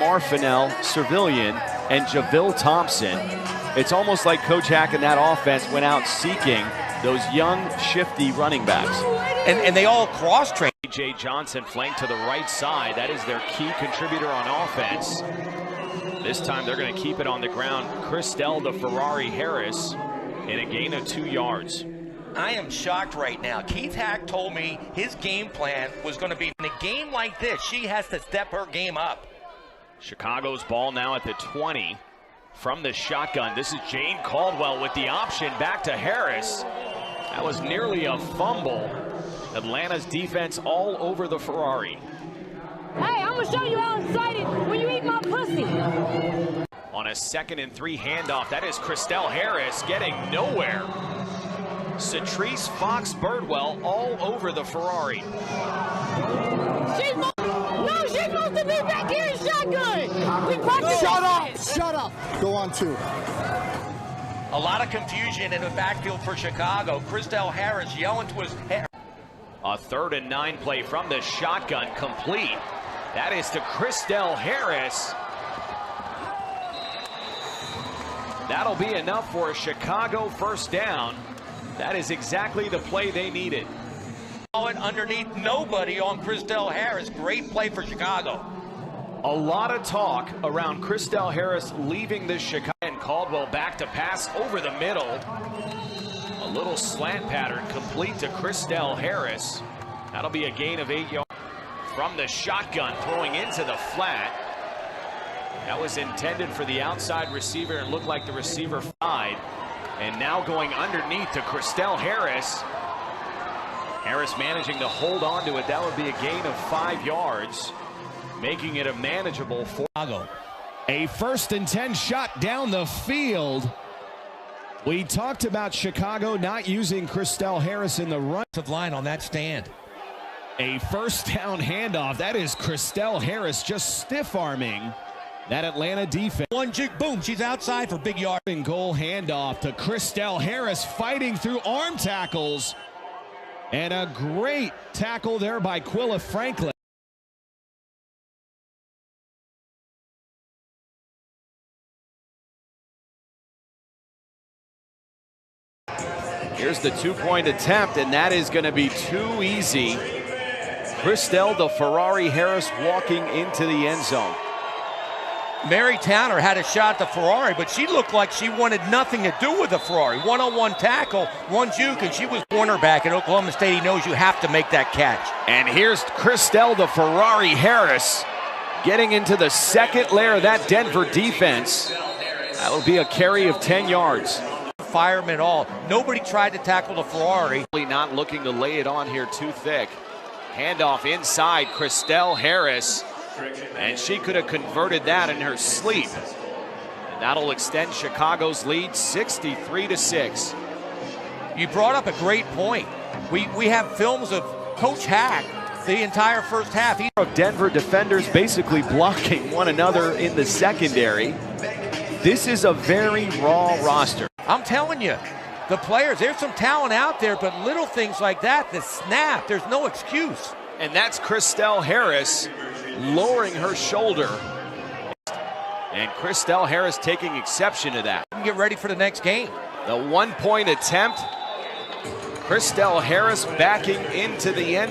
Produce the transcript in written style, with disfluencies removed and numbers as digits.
Marfinel, Servilian, and Javille Thompson. It's almost like Coach Hack and that offense went out seeking those young, shifty running backs. And they all cross-train. A.J. Johnson flanked to the right side. That is their key contributor on offense. This time they're going to keep it on the ground. ChrisDell the Ferrari Harris in a gain of 2 yards. I am shocked right now. Keith Hack told me his game plan was going to be in a game like this, she has to step her game up. Chicago's ball now at the 20 from the shotgun. This is Jane Caldwell with the option back to Harris. That was nearly a fumble. Atlanta's defense all over the Ferrari. Hey, I'm gonna show you how excited when you eat my pussy. On a 2nd and 3 handoff, that is ChrisDell Harris getting nowhere. Cetrice Fox Birdwell all over the Ferrari. She's supposed to be back here in shotgun. We practiced. Shut up. Go on 2. A lot of confusion in the backfield for Chicago. ChrisDell Harris yelling to his hair. A 3rd and 9 play from the shotgun complete. That is to ChrisDell Harris. That'll be enough for a Chicago first down. That is exactly the play they needed. Underneath nobody on ChrisDell Harris. Great play for Chicago. A lot of talk around ChrisDell Harris leaving this Chicago. And Caldwell back to pass over the middle. A little slant pattern complete to ChrisDell Harris. That'll be a gain of 8 yards. From the shotgun, throwing into the flat. That was intended for the outside receiver and looked like the receiver fied. And now going underneath to ChrisDell Harris. Harris managing to hold on to it. That would be a gain of 5 yards, making it a manageable Chicago. A 1st and 10 shot down the field. We talked about Chicago not using ChrisDell Harris in the run Line on that stand. A 1st down handoff. That is ChrisDell Harris just stiff-arming that Atlanta defense. One juke, boom, she's outside for big yard. And goal handoff to ChrisDell Harris, fighting through arm tackles. And a great tackle there by Quilla Franklin. Here's the 2-point attempt, and that is going to be too easy. ChrisDell the Ferrari Harris walking into the end zone. Mary Towner had a shot at the Ferrari, but she looked like she wanted nothing to do with the Ferrari. One-on-one tackle, one juke, and she was cornerback at Oklahoma State. He knows you have to make that catch. And here's ChrisDell the Ferrari Harris getting into the 2nd layer of that Denver defense. That'll be a carry of 10 yards. Fire him at all. Nobody tried to tackle the Ferrari. Not looking to lay it on here too thick. Handoff inside, ChrisDell Harris. And she could have converted that in her sleep. And that'll extend Chicago's lead 63-6. You brought up a great point. We have films of Coach Hack the entire first half. Of Denver defenders basically blocking one another in the secondary. This is a very raw roster. I'm telling you, the players, there's some talent out there, but little things like that, the snap, there's no excuse. And that's ChrisDell Harris lowering her shoulder. And ChrisDell Harris taking exception to that. Get ready for the next game. The 1-point attempt. ChrisDell Harris backing into the end zone.